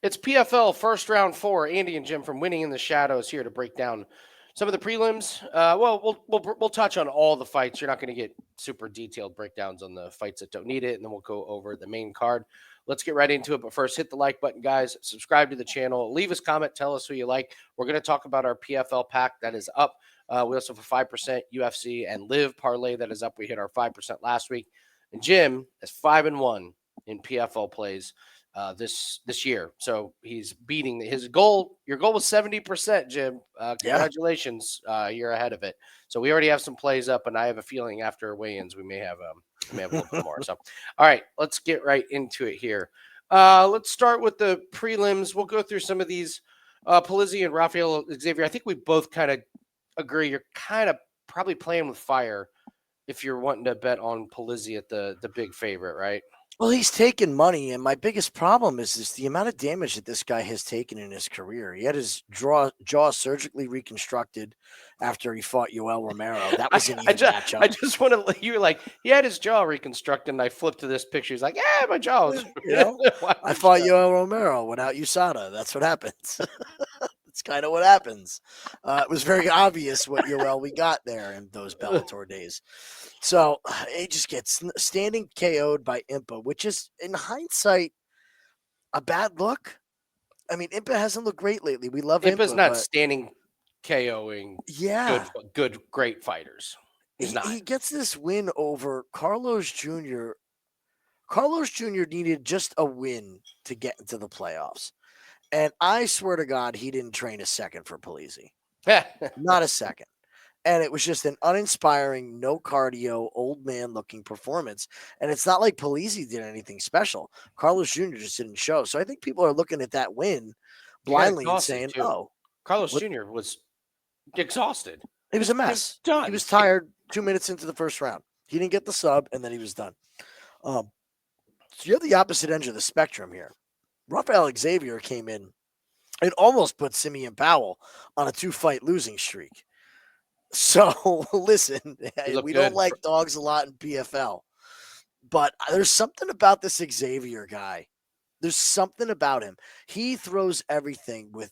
It's PFL first round 4. Andy and Jim from Winning in the Shadows here to break down some of the prelims. We'll touch on all the fights. You're not going to get super detailed breakdowns on the fights that don't need it, and then we'll go over the main card. Let's get right into it. But first, hit the like button, guys. Subscribe to the channel. Leave us a comment. Tell us who you like. We're going to talk about our PFL pack that is up. We also have a 5% UFC and Live parlay that is up. We hit our 5% last week. And Jim is 5-1 in PFL plays this year. So he's beating his goal. Your goal was 70%, Jim. Congratulations. You're ahead of it. So we already have some plays up, and I have a feeling after weigh-ins we may have a little bit more. So, all right, let's get right into it here. Let's start with the prelims. We'll go through some of these. Polizzi and Rafael Xavier, I think we both kind of agree you're kind of probably playing with fire if you're wanting to bet on Polizzi at the big favorite, right? Well, he's taken money, and my biggest problem is the amount of damage that this guy has taken in his career. He had his jaw surgically reconstructed after he fought Yoel Romero. That was an even matchup. I just want to, you were like, he had his jaw reconstructed, and I flipped to this picture. He's like, yeah, my jaw was. I fought Yoel Romero without USADA. That's what happens. It's kind of what happens. It was very obvious what Yoel we got there in those Bellator days. So he just gets standing KO'd by Impa, which is, in hindsight, a bad look. I mean, Impa hasn't looked great lately. We love Impa. Impa's not standing KOing great fighters. He's not. He gets this win over Carlos Jr. Carlos Jr. needed just a win to get into the playoffs. And I swear to God, he didn't train a second for Polizzi. Not a second. And it was just an uninspiring, no cardio, old man looking performance. And it's not like Polizzi did anything special. Carlos Jr. just didn't show. So I think people are looking at that win blindly and saying, Carlos Jr. was exhausted. He was a mess. He was tired 2 minutes into the first round. He didn't get the sub, and then he was done. So you're the opposite end of the spectrum here. Rafael Xavier came in and almost put Simeon Powell on a 2-fight losing streak. So, listen, we don't like dogs a lot in PFL, but there's something about this Xavier guy. There's something about him. He throws everything with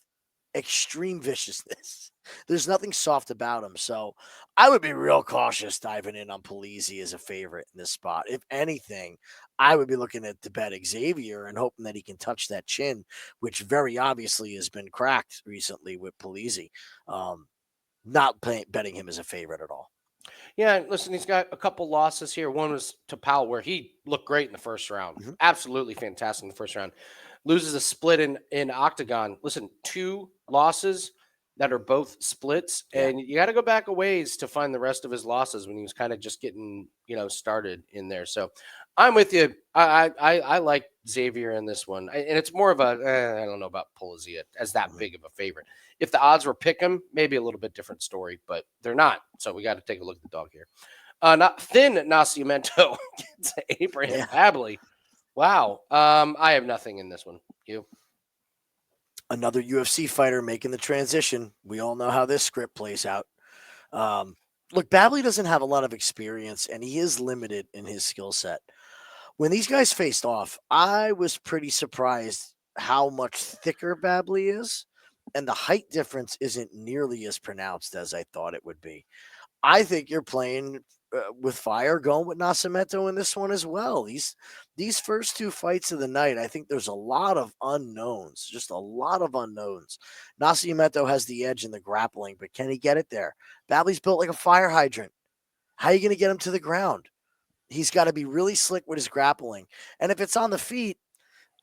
extreme viciousness. There's nothing soft about him. So I would be real cautious diving in on Polizzi as a favorite in this spot. If anything, I would be looking at to bet Xavier and hoping that he can touch that chin, which very obviously has been cracked recently with Polizzi. Not betting him as a favorite at all. Yeah, listen, he's got a couple losses here. One was to Powell, where he looked great in the first round. Mm-hmm. Absolutely fantastic in the first round. Loses a split in Octagon. Listen, 2 losses that are both splits, and you got to go back a ways to find the rest of his losses when he was kind of just getting, started in there. So I'm with you. I like Xavier in this one, and it's more of a I don't know about Polizzi as that big of a favorite. If the odds were pick 'em, maybe a little bit different story, but they're not. So we got to take a look at the dog here. Not thin Nascimento against Abraham Babley. Wow. I have nothing in this one. You? Another UFC fighter making the transition. We all know how this script plays out. Look, Babley doesn't have a lot of experience, and he is limited in his skill set. When these guys faced off, I was pretty surprised how much thicker Babley is, and the height difference isn't nearly as pronounced as I thought it would be. I think you're playing with fire, going with Nascimento in this one as well. These first 2 fights of the night, I think there's a lot of unknowns, just a lot of unknowns. Nascimento has the edge in the grappling, but can he get it there? Babley's built like a fire hydrant. How are you going to get him to the ground? He's got to be really slick with his grappling. And if it's on the feet,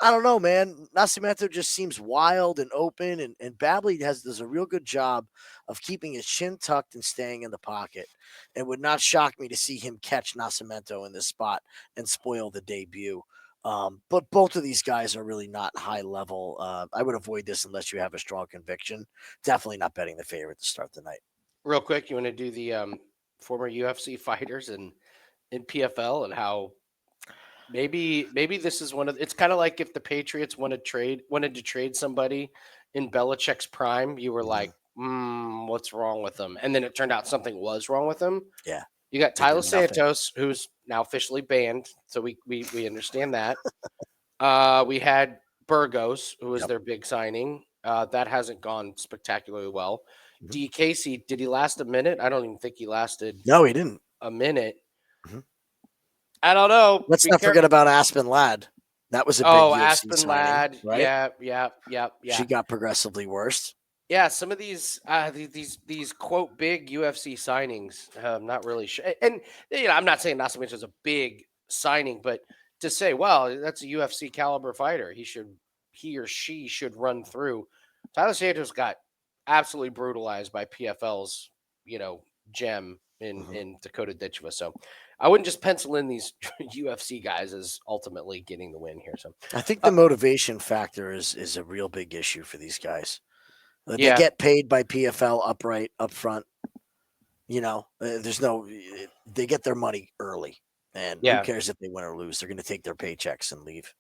I don't know, man. Nascimento just seems wild and open, and Babley does a real good job of keeping his chin tucked and staying in the pocket. It would not shock me to see him catch Nascimento in this spot and spoil the debut. But both of these guys are really not high level. I would avoid this unless you have a strong conviction. Definitely not betting the favorite to start the night. Real quick, you want to do the former UFC fighters in PFL and how maybe this is it's kind of like if the Patriots wanted to trade somebody in Belichick's prime, you were like, what's wrong with them? And then it turned out something was wrong with them. Yeah. You got Tyler Santos, who's now officially banned, so we understand that. We had Burgos, who was Yep. their big signing. That hasn't gone spectacularly well. Mhm. D. Casey, did he last a minute? I don't even think he lasted No, he didn't. a minute. Mhm. I don't know. Let's not forget about Aspen Ladd. That was a big UFC Aspen signing, Ladd. right? Yeah. She got progressively worse. Yeah, some of these quote big UFC signings, I'm not really sure. And I'm not saying Nascimento is a big signing, but to say, well, that's a UFC caliber fighter, he or she should run through. Tyler Santos got absolutely brutalized by PFL's, gem in Dakota Ditchva. So I wouldn't just pencil in these UFC guys as ultimately getting the win here. So I think the motivation factor is a real big issue for these guys. They yeah. get paid by PFL upright up front. They get their money early, and who Yeah. cares if they win or lose? They're going to take their paychecks and leave.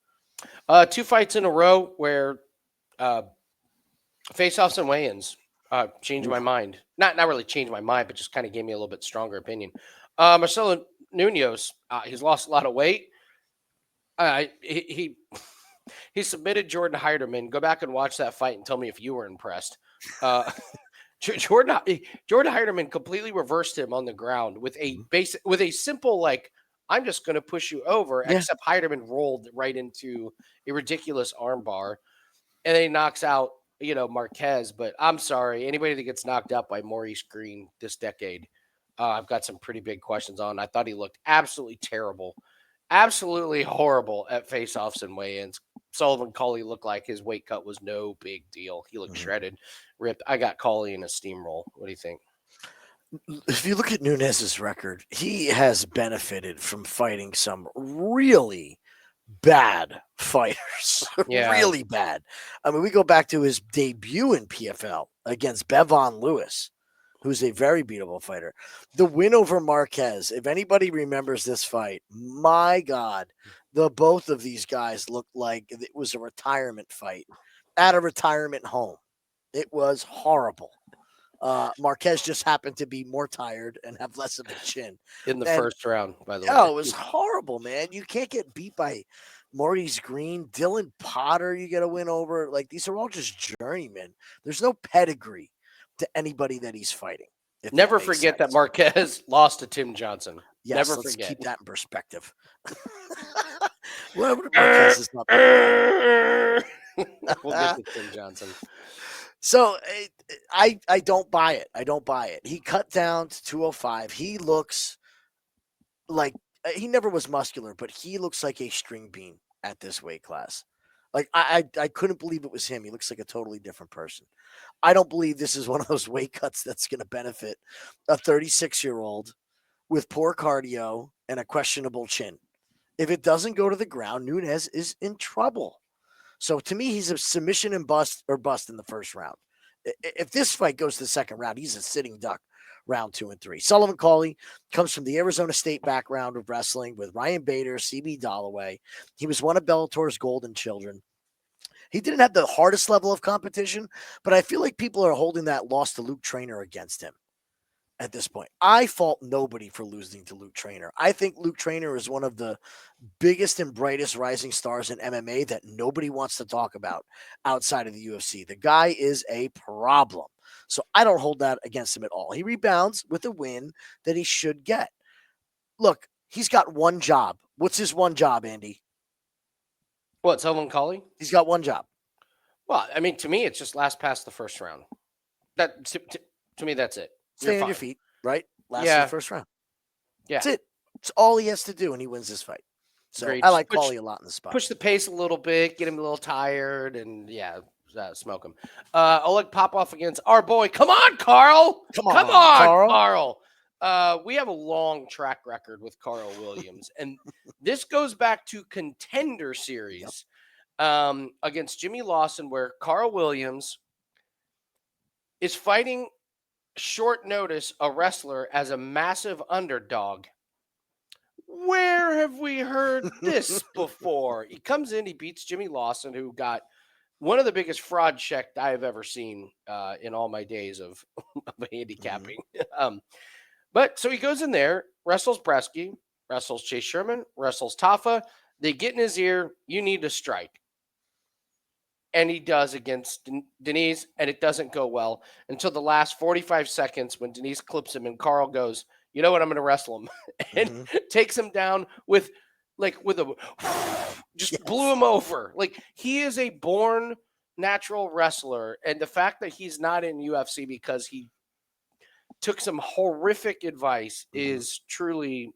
2 fights in a row where face-offs and weigh-ins changed my mind. Not really changed my mind, but just kind of gave me a little bit stronger opinion. Marcelo Nunez, he's lost a lot of weight. He submitted Jordan Heiderman. Go back and watch that fight and tell me if you were impressed. Jordan Heiderman completely reversed him on the ground with a simple, like, I'm just going to push you over, except Heiderman rolled right into a ridiculous armbar, and then he knocks out, Marquez. But I'm sorry, anybody that gets knocked out by Maurice Green this decade, I've got some pretty big questions on. I thought he looked absolutely terrible, absolutely horrible at face-offs and weigh-ins. Sullivan Cauley looked like his weight cut was no big deal. He looked shredded, ripped. I got Cauley in a steamroll. What do you think? If you look at Nunez's record, he has benefited from fighting some really bad fighters. Yeah. Really bad. I mean, we go back to his debut in PFL against Bevon Lewis, who's a very beatable fighter. The win over Marquez, if anybody remembers this fight, my God, both of these guys looked like it was a retirement fight at a retirement home. It was horrible. Marquez just happened to be more tired and have less of a chin. In the first round, by the way. Oh, it was horrible, man. You can't get beat by Maurice Green, Dylan Potter. You get a win over. Like, these are all just journeymen. There's no pedigree to anybody that he's fighting. Never forget that Marquez lost to Tim Johnson. Yes, Never let's forget. keep that in perspective. Well, Marquez is not bad. We'll get to Tim Johnson. So I don't buy it. I don't buy it. He cut down to 205. He looks like he never was muscular, but he looks like a string bean at this weight class. Like, I couldn't believe it was him. He looks like a totally different person. I don't believe this is one of those weight cuts that's going to benefit a 36-year-old with poor cardio and a questionable chin. If it doesn't go to the ground, Nunez is in trouble. So to me, he's a submission and bust in the first round. If this fight goes to the second round, he's a sitting duck round 2 and 3. Sullivan Cauley comes from the Arizona State background of wrestling with Ryan Bader, CB Dollaway. He was one of Bellator's golden children. He didn't have the hardest level of competition, but I feel like people are holding that loss to Luke Traynor against him at this point. I fault nobody for losing to Luke Traynor. I think Luke Traynor is one of the biggest and brightest rising stars in MMA that nobody wants to talk about outside of the UFC. The guy is a problem. So I don't hold that against him at all. He rebounds with a win that he should get. Look, he's got one job. What's his one job, Andy? What, Sullivan Cauley? He's got one job. Well, I mean, to me, it's just last past the first round. That to me, that's it. Stay on your feet, right? Last Yeah. of the first round. Yeah. That's it. It's all he has to do, and he wins this fight. So Great. I like Cauley a lot in the spot. Push the pace a little bit, get him a little tired, and smoke him. Oleg Popov against our boy. Come on, Karl. Come on, Karl. We have a long track record with Karl Williams, and this goes back to Contender Series against Jimmy Lawson, where Karl Williams is fighting short notice a wrestler as a massive underdog. Where have we heard this before? He comes in, he beats Jimmy Lawson, who got one of the biggest fraud checks I have ever seen in all my days of handicapping. But so he goes in there, wrestles Bresky, wrestles Chase Sherman, wrestles Tafa. They get in his ear, you need to strike. and he does against Denise, and it doesn't go well until the last 45 seconds when Denise clips him and Karl goes, you know what, I'm going to wrestle him, and takes him down with a just blew him over. Like, he is a born natural wrestler, and the fact that he's not in UFC because he took some horrific advice is truly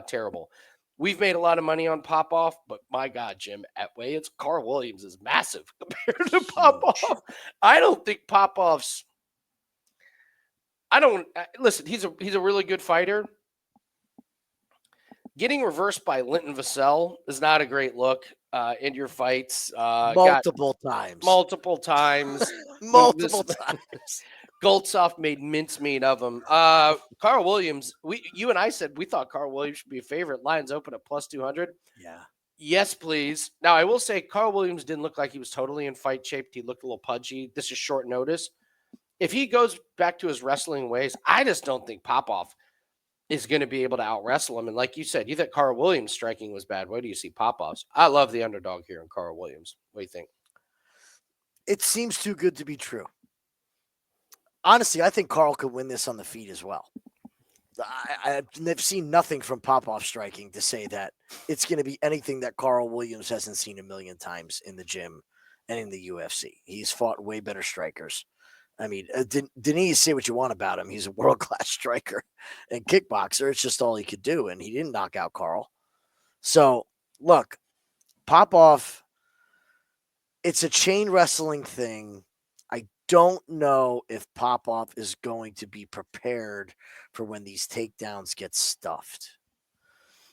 terrible. We've made a lot of money on Popoff, but my God, Jim, at weights, Karl Williams is massive compared to Popoff. I don't think Popoff's. Listen. He's a really good fighter. Getting reversed by Linton Vassell is not a great look in your fights. Multiple times. Multiple times. Goldsoft made mincemeat of him. Karl Williams, you and I said we thought Karl Williams should be a favorite. Lines open at plus 200. Yeah. Yes, please. Now, I will say Karl Williams didn't look like he was totally in fight shape. He looked a little pudgy. This is short notice. If he goes back to his wrestling ways, I just don't think Popoff is going to be able to out-wrestle him. And like you said, you thought Karl Williams' striking was bad. Where do you see Popoff's? I love the underdog here in Karl Williams. What do you think? It seems too good to be true. Honestly, I think Karl could win this on the feet as well. I've seen nothing from Popoff striking to say that it's going to be anything that Karl Williams hasn't seen a million times in the gym and in the UFC. He's fought way better strikers. I mean, Denise, say what you want about him. He's a world-class striker and kickboxer. It's just all he could do, and he didn't knock out Karl. So, look, Popoff, it's a chain wrestling thing. I don't know if Popoff is going to be prepared for when these takedowns get stuffed.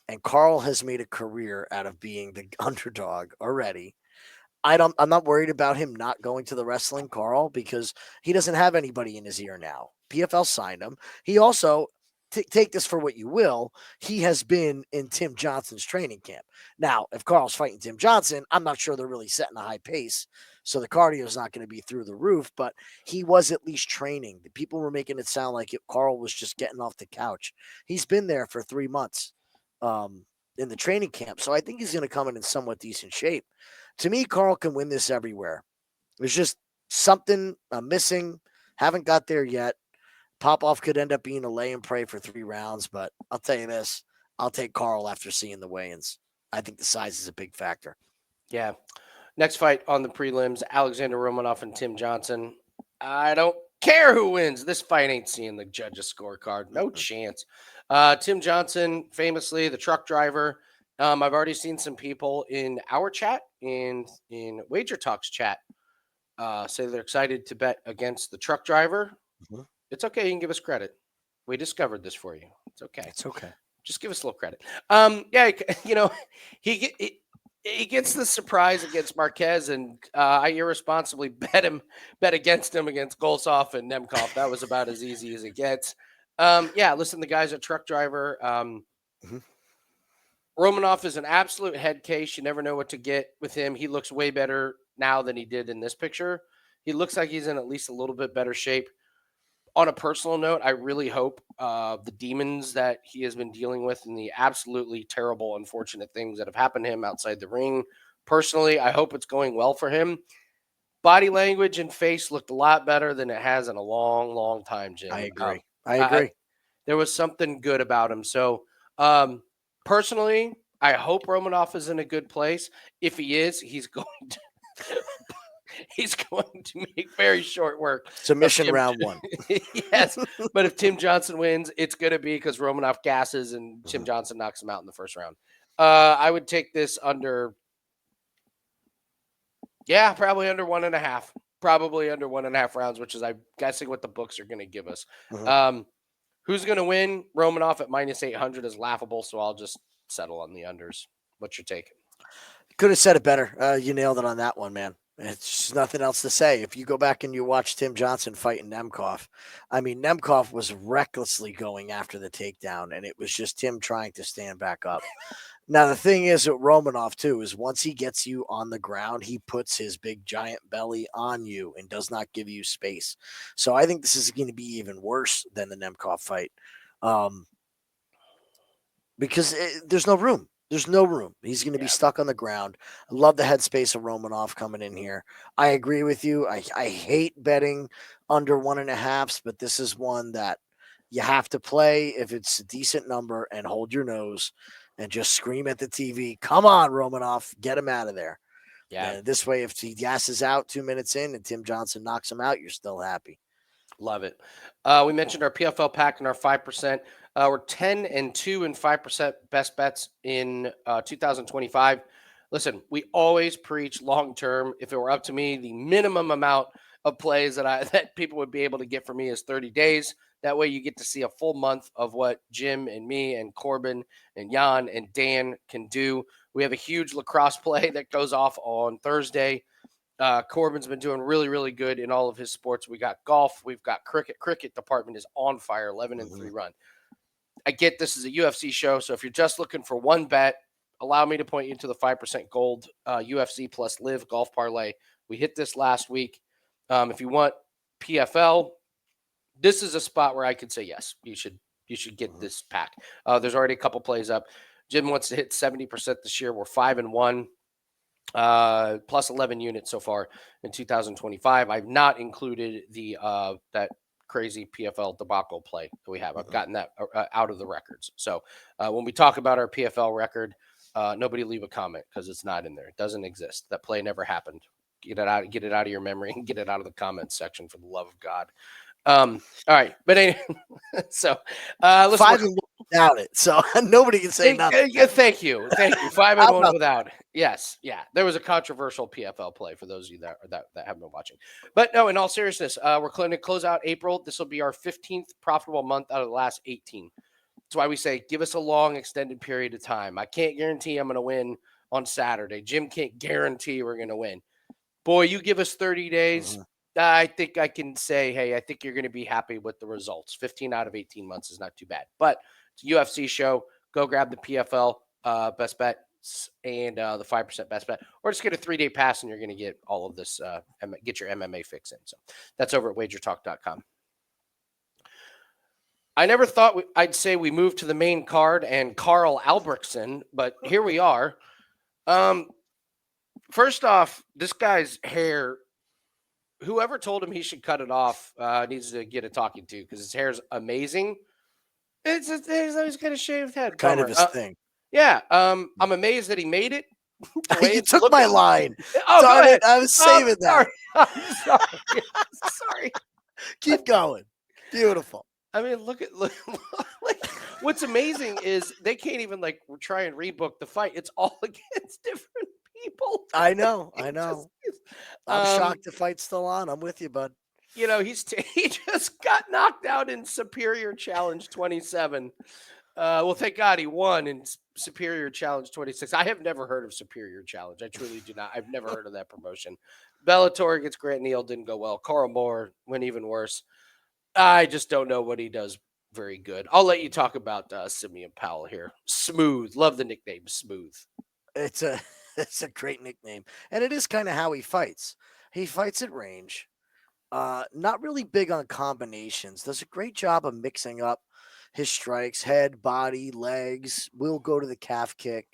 And Karl has made a career out of being the underdog already. I'm not worried about him not going to the wrestling, Karl, because he doesn't have anybody in his ear now. PFL signed him. He also, take this for what you will, he has been in Tim Johnson's training camp. Now, if Karl's fighting Tim Johnson, I'm not sure they're really setting a high pace, so the cardio is not going to be through the roof, but he was at least training. The people were making it sound like Karl was just getting off the couch. He's been there for 3 months in the training camp, so I think he's going to come in somewhat decent shape. To me, Karl can win this everywhere. There's just something missing. Haven't got there yet. Popoff could end up being a lay and pray for 3 rounds, but I'll tell you this. I'll take Karl after seeing the weigh-ins. I think the size is a big factor. Yeah. Next fight on the prelims, Alexander Romanov and Tim Johnson. I don't care who wins. This fight ain't seeing the judges' scorecard. No chance. Tim Johnson, famously the truck driver. I've already seen some people in our chat and in Wager Talks chat say they're excited to bet against the truck driver. Mm-hmm. It's okay. You can give us credit. We discovered this for you. It's okay. It's okay. Just give us a little credit. He gets the surprise against Marquez, and I irresponsibly bet against him against Golsov and Nemkov. That was about as easy as it gets. Listen, the guy's a truck driver. Romanov is an absolute head case. You never know what to get with him. He looks way better now than he did in this picture. He looks like he's in at least a little bit better shape. On a personal note, I really hope the demons that he has been dealing with and the absolutely terrible, unfortunate things that have happened to him outside the ring, personally, I hope it's going well for him. Body language and face looked a lot better than it has in a long, long time, Jim. I agree. There was something good about him. So, personally, I hope Romanov is in a good place. If he is, he's going to make very short work. Submission round 1. Yes, but if Tim Johnson wins, it's going to be because Romanov gasses and Tim Johnson knocks him out in the first round. I would take this under, probably under 1.5. Probably under 1.5 rounds, which is, I'm guessing, what the books are going to give us. Who's going to win? Romanov at minus 800 is laughable, so I'll just settle on the unders. What's your take? Could have said it better. You nailed it on that one, man. It's just nothing else to say. If you go back and you watch Tim Johnson fighting Nemkov, I mean, Nemkov was recklessly going after the takedown, and it was just Tim trying to stand back up. Now, the thing is with Romanov, too, is once he gets you on the ground, he puts his big giant belly on you and does not give you space. So I think this is going to be even worse than the Nemkov fight because there's no room. There's no room. He's going to be stuck on the ground. I love the headspace of Romanov coming in here. I agree with you. I hate betting under 1.5s, but this is one that you have to play if it's a decent number and hold your nose and just scream at the TV. Come on, Romanov, get him out of there. Yeah. This way, if he gasses out 2 minutes in and Tim Johnson knocks him out, you're still happy. Love it. We mentioned our PFL pack and our 5%. We're 10-2 and 5% best bets in 2025. Listen, we always preach long term. If it were up to me, the minimum amount of plays that people would be able to get from me is 30 days. That way, you get to see a full month of what Jim and me and Corbin and Jan and Dan can do. We have a huge lacrosse play that goes off on Thursday. Corbin's been doing really, really good in all of his sports. We got golf. We've got cricket. Cricket department is on fire, 11-3 run. I get this is a UFC show, so if you're just looking for one bet, allow me to point you to the 5% gold UFC plus live golf parlay. We hit this last week. If you want PFL, this is a spot where I could say yes, you should get this pack. There's already a couple plays up. Jim wants to hit 70% this year. We're 5-1. Plus 11 units so far in 2025. I've not included the that crazy PFL debacle play that we have. I've gotten that out of the records. So when we talk about our PFL record, nobody leave a comment because it's not in there. It doesn't exist. That play never happened. Get it out of your memory and get it out of the comments section for the love of God. All right, but anyway, so let's 5-1 without it, so nobody can say nothing. Thank you. 5-1 without. Yes, yeah. There was a controversial PFL play for those of you that have been watching. But no, in all seriousness, we're going to close out April. This will be our 15th profitable month out of the last 18. That's why we say give us a long, extended period of time. I can't guarantee I'm going to win on Saturday. Jim can't guarantee we're going to win. Boy, you give us 30 days. I think I can say, hey, I think you're going to be happy with the results. 15 out of 18 months is not too bad. But it's a UFC show. Go grab the PFL best bets and the 5% best bet. Or just get a 3-day pass and you're going to get all of this, get your MMA fix in. So that's over at wagertalk.com. I never thought I'd say we moved to the main card and Karl Albrektsson, but here we are. First off, this guy's hair, whoever told him he should cut it off needs to get a talking to because his hair's amazing. He's got a shaved head. Kind of his thing. Yeah. I'm amazed that he made it. You took my line. Oh, go ahead. I was saving that. I'm sorry. Sorry. Keep going. Beautiful. I mean, look like what's amazing is they can't even try and rebook the fight. It's all against different people. I know. I'm shocked the fight's still on. I'm with you, bud. You know, he just got knocked out in Superior Challenge 27. Well, thank God he won in Superior Challenge 26. I have never heard of Superior Challenge. I truly do not. I've never heard of that promotion. Bellator against Grant Neal didn't go well. Karl Moore went even worse. I just don't know what he does very good. I'll let you talk about Simeon Powell here. Smooth. Love the nickname Smooth. It's a great nickname. And it is kind of how he fights. He fights at range. Not really big on combinations. Does a great job of mixing up his strikes, head, body, legs. Will go to the calf kick.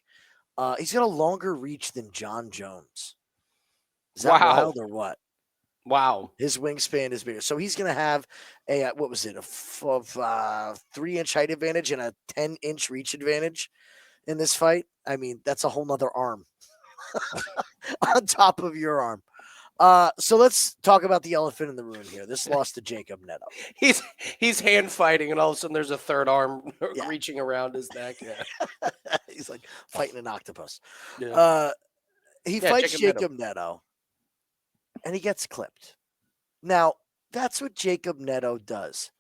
He's got a longer reach than John Jones. Is that wild or what? Wow. His wingspan is bigger. So he's going to have a 3-inch height advantage and a 10-inch reach advantage in this fight. I mean, that's a whole nother arm on top of your arm. So let's talk about the elephant in the room here. This loss to Jacob Neto. He's hand fighting, and all of a sudden there's a third arm reaching around his neck. Yeah. He's like fighting an octopus. Yeah. He fights Jacob Neto, and he gets clipped. Now, that's what Jacob Neto does.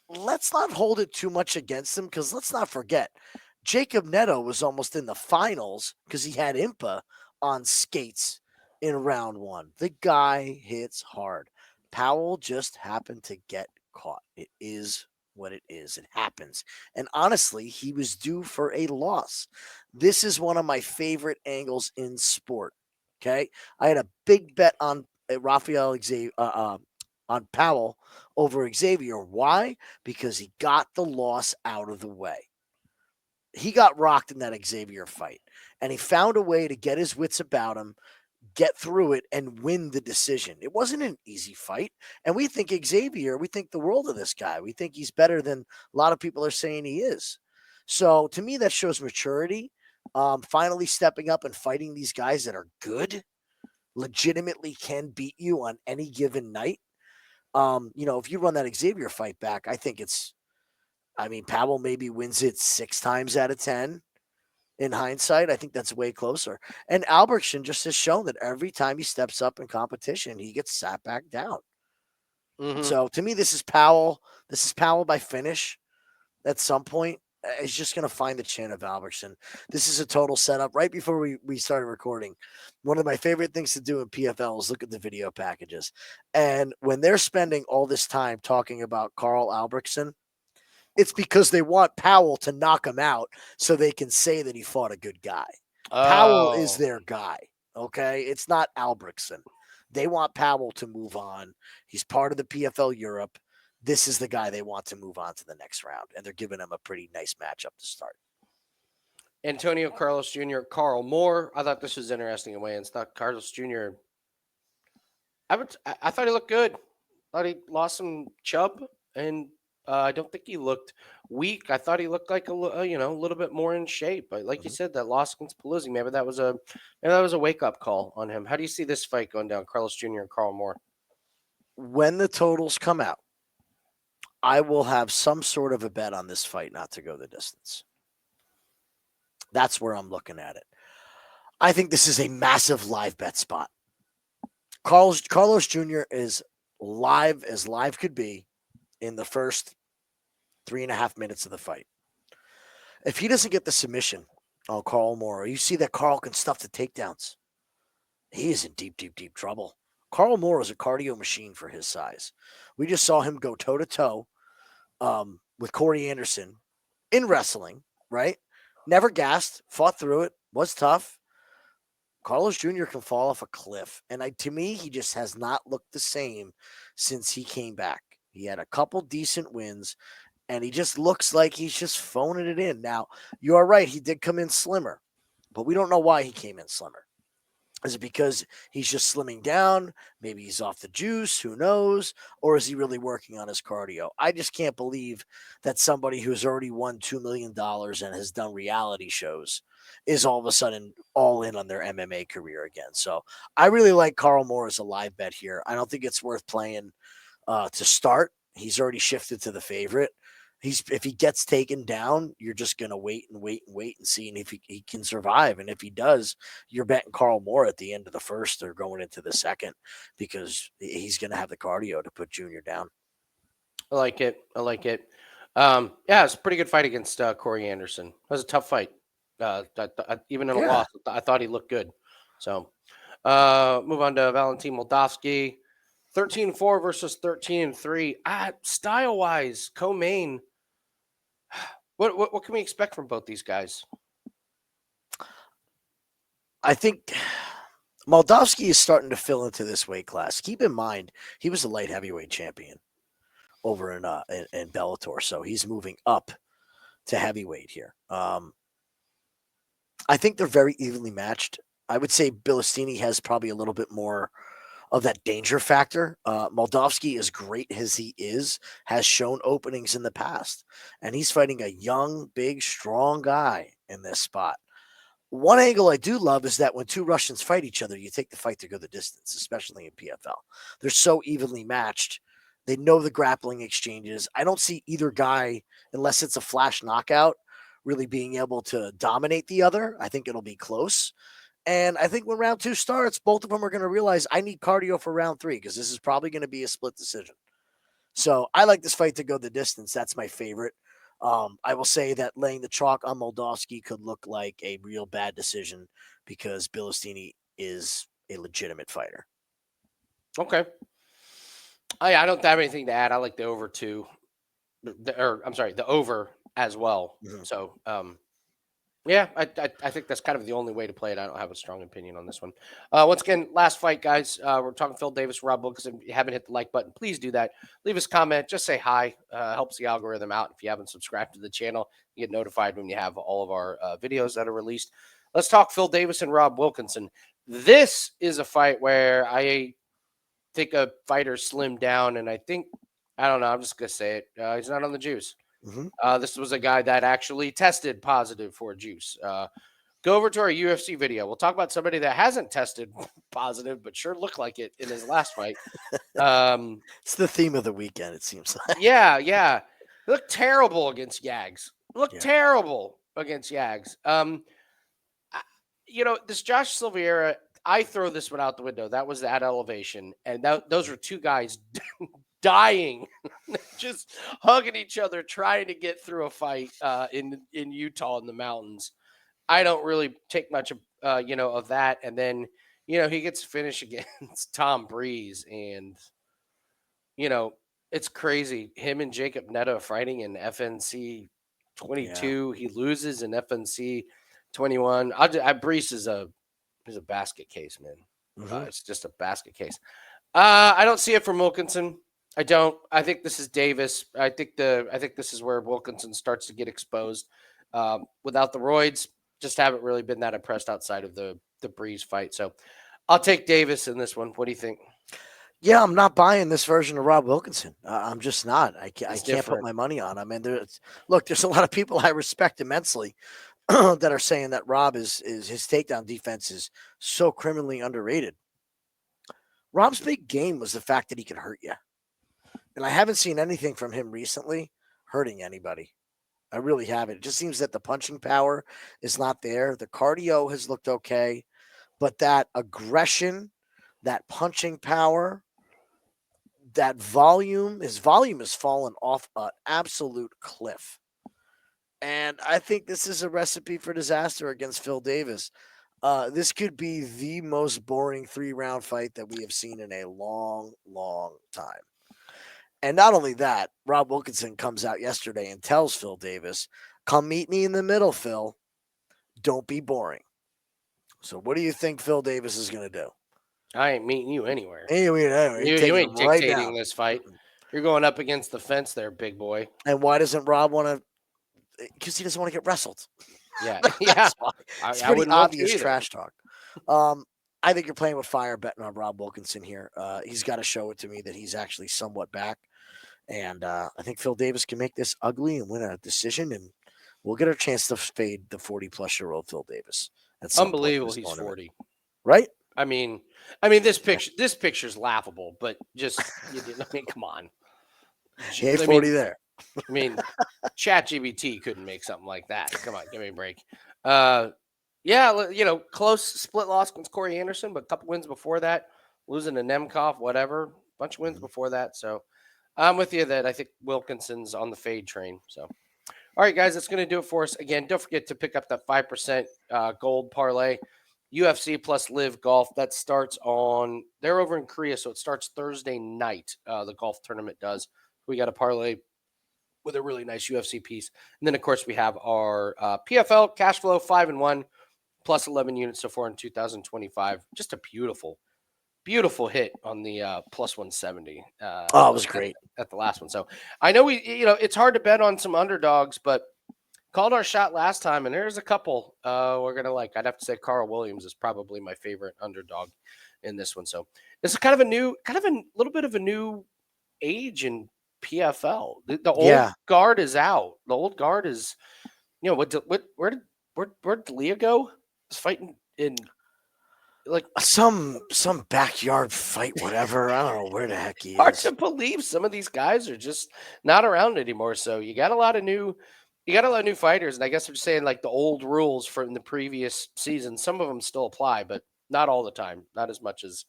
Let's not hold it too much against him because let's not forget, Jacob Neto was almost in the finals because he had Impa on skates in round 1. The guy hits hard. Powell just happened to get caught. It is what it is. It happens. And honestly, he was due for a loss. This is one of my favorite angles in sport. Okay. I had a big bet on Rafael Xavier, on Powell over Xavier. Why? Because he got the loss out of the way. he got rocked in that Xavier fight, and he found a way to get his wits about him, get through it, and win the decision. It wasn't an easy fight. And we think Xavier, we think the world of this guy. We think he's better than a lot of people are saying he is. So to me, that shows maturity. Finally stepping up and fighting these guys that are good, legitimately can beat you on any given night. If you run that Xavier fight back, Powell maybe wins it 6 times out of 10. In hindsight, I think that's way closer. And Albrektsson just has shown that every time he steps up in competition, he gets sat back down. Mm-hmm. So to me, this is Powell. This is Powell by finish at some point. He's just going to find the chin of Albrektsson. This is a total setup. Right before we started recording, one of my favorite things to do in PFL is look at the video packages. And when they're spending all this time talking about Karl Albrektsson, it's because they want Powell to knock him out so they can say that he fought a good guy. Powell is their guy, okay? It's not Albrektsson. They want Powell to move on. He's part of the PFL Europe. This is the guy they want to move on to the next round, and they're giving him a pretty nice matchup to start. Antonio Carlos Jr., Karl Moore. I thought this was interesting in weigh-ins. Thought Carlos Jr. I thought he looked good. Thought he lost some chub, and I don't think he looked weak. I thought he looked like a little bit more in shape. But like you said, that loss against Paluzzi, maybe that was a wake up call on him. How do you see this fight going down, Carlos Jr. and Karl Moore? When the totals come out, I will have some sort of a bet on this fight not to go the distance. That's where I'm looking at it. I think this is a massive live bet spot. Carlos Jr. is live as live could be in the first 3.5 minutes of the fight. If he doesn't get the submission on Karl Moore, you see that Karl can stuff the takedowns. He is in deep, deep, deep trouble. Karl Moore is a cardio machine for his size. We just saw him go toe-to-toe with Corey Anderson in wrestling, right? Never gassed, fought through it, was tough. Carlos Jr. can fall off a cliff. And to me, he just has not looked the same since he came back. He had a couple decent wins, and he just looks like he's just phoning it in. Now, you are right. He did come in slimmer, but we don't know why he came in slimmer. Is it because he's just slimming down? Maybe he's off the juice. Who knows? Or is he really working on his cardio? I just can't believe that somebody who's already won $2 million and has done reality shows is all of a sudden all in on their MMA career again. So I really like Karl Moore as a live bet here. I don't think it's worth playing to start. He's already shifted to the favorite. If he gets taken down, you're just going to wait and see if he can survive. And if he does, you're betting Karl Moore at the end of the first or going into the second because he's going to have the cardio to put Junior down. I like it. Yeah, it's a pretty good fight against Corey Anderson. It was a tough fight. Even in a loss, I thought he looked good. So move on to Valentin Moldavsky. 13-4 versus 13-3. Style-wise, co-main. What can we expect from both these guys? I think Moldavsky is starting to fill into this weight class. Keep in mind, he was a light heavyweight champion over in Bellator, so he's moving up to heavyweight here. I think they're very evenly matched. I would say Bilostenniy has probably a little bit more of that danger factor. Moldavsky, as great as he is, has shown openings in the past. And he's fighting a young, big, strong guy in this spot. One angle I do love is that when two Russians fight each other, you take the fight to go the distance, especially in PFL. They're so evenly matched. They know the grappling exchanges. I don't see either guy, unless it's a flash knockout, really being able to dominate the other. I think it'll be close. And I think when round 2 starts, both of them are going to realize I need cardio for round 3 because this is probably going to be a split decision. So I like this fight to go the distance. That's my favorite. I will say that laying the chalk on Moldavsky could look like a real bad decision because Bilostenniy is a legitimate fighter. Okay. I don't have anything to add. I like the over too. The over as well. Mm-hmm. So Yeah, I think that's kind of the only way to play it. I don't have a strong opinion on this one. Once again, last fight, guys. We're talking Phil Davis, Rob Wilkinson. If you haven't hit the like button, please do that. Leave us a comment. Just say hi. Helps the algorithm out. If you haven't subscribed to the channel, you get notified when you have all of our videos that are released. Let's talk Phil Davis and Rob Wilkinson. This is a fight where I think a fighter slimmed down, and I don't know. I'm just gonna say it. He's not on the juice. Hmm. This was a guy that actually tested positive for juice. Go over to our UFC video. We'll talk about somebody that hasn't tested positive, but sure looked like it in his last fight. It's the theme of the weekend, it seems like. Yeah. He looked terrible against Yags. Looked Yeah. terrible against Yags. This Josh Silveira, I throw this one out the window. That was at elevation. And those were two guys dying, just hugging each other, trying to get through a fight in Utah in the mountains. I don't really take much of of that. And then, he gets finished against Tom Breeze. And, it's crazy. Him and Jacob Netta fighting in FNC 22. He loses in FNC 21. Breeze is a basket case, man. Mhm. It's just a basket case. I don't see it from Wilkinson. I don't. I think this is Davis. I think this is where Wilkinson starts to get exposed. Without the roids, just haven't really been that impressed outside of the Breeze fight. So I'll take Davis in this one. What do you think? Yeah, I'm not buying this version of Rob Wilkinson. I'm just not. I can't put different. my money on him. And there's a lot of people I respect immensely that are saying that Rob is his takedown defense is so criminally underrated. Rob's big game was the fact that he could hurt you. And I haven't seen anything from him recently hurting anybody. I really haven't. It just seems that the punching power is not there. The cardio has looked okay, but that aggression, that punching power, that volume, his volume has fallen off an absolute cliff. And I think this is a recipe for disaster against Phil Davis. This could be the most boring 3-round fight that we have seen in a long, long time. And not only that, Rob Wilkinson comes out yesterday and tells Phil Davis, come meet me in the middle, Phil. Don't be boring. So what do you think Phil Davis is going to do? I ain't meeting you anywhere. Anyway, You ain't dictating this fight. You're going up against the fence there, big boy. And why doesn't Rob want to? Because he doesn't want to get wrestled. Yeah, It's I pretty wouldn't obvious want to trash talk. I think you're playing with fire betting on Rob Wilkinson here. He's got to show it to me that he's actually somewhat back. And I think Phil Davis can make this ugly and win a decision, and we'll get a chance to fade the 40-plus-year-old Phil Davis. Unbelievable, he's 40, right? I mean, this picture's laughable, but just come on. He ain't 40 there. I mean, ChatGPT couldn't make something like that. Come on, give me a break. Close split loss against Corey Anderson, but a couple wins before that, losing to Nemkov, whatever, bunch of wins before that. So I'm with you that I think Wilkinson's on the fade train. So, all right, guys, that's going to do it for us. Again, don't forget to pick up that 5% gold parlay. UFC plus Live Golf. That starts they're over in Korea, so it starts Thursday night. The golf tournament does. We got a parlay with a really nice UFC piece. And then, of course, we have our PFL cash flow 5-1 plus 11 units so far in 2025. Just a beautiful hit on the plus 170. It was great at the last one. So I know it's hard to bet on some underdogs, but called our shot last time, and there's a couple we're gonna like. I'd have to say Karl Williams is probably my favorite underdog in this one. So this is kind of a little bit of a new age in PFL. The old guard is out. The old guard is, where did Leah go? He's fighting in like some backyard fight, whatever. I don't know where the heck he is. Hard to believe some of these guys are just not around anymore. So you got a lot of new fighters, and I guess I'm just saying like the old rules from the previous season. Some of them still apply, but not all the time. Not as much as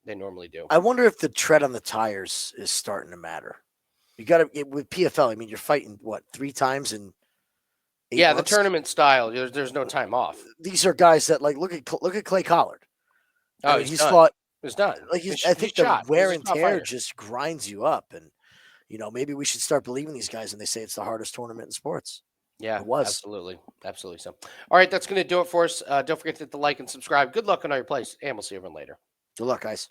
they normally do. I wonder if the tread on the tires is starting to matter. You got to with PFL. I mean, you're fighting what 3 times in 8 months? The tournament style. There's no time off. These are guys that like look at Clay Collard. Oh, he's fought. It's done. Like I think the wear and tear just grinds you up, and maybe we should start believing these guys when they say it's the hardest tournament in sports. Yeah, It was. absolutely. Absolutely. So, all right, that's going to do it for us. Don't forget to hit the like and subscribe. Good luck on all your plays, and we'll see everyone later. Good luck, guys.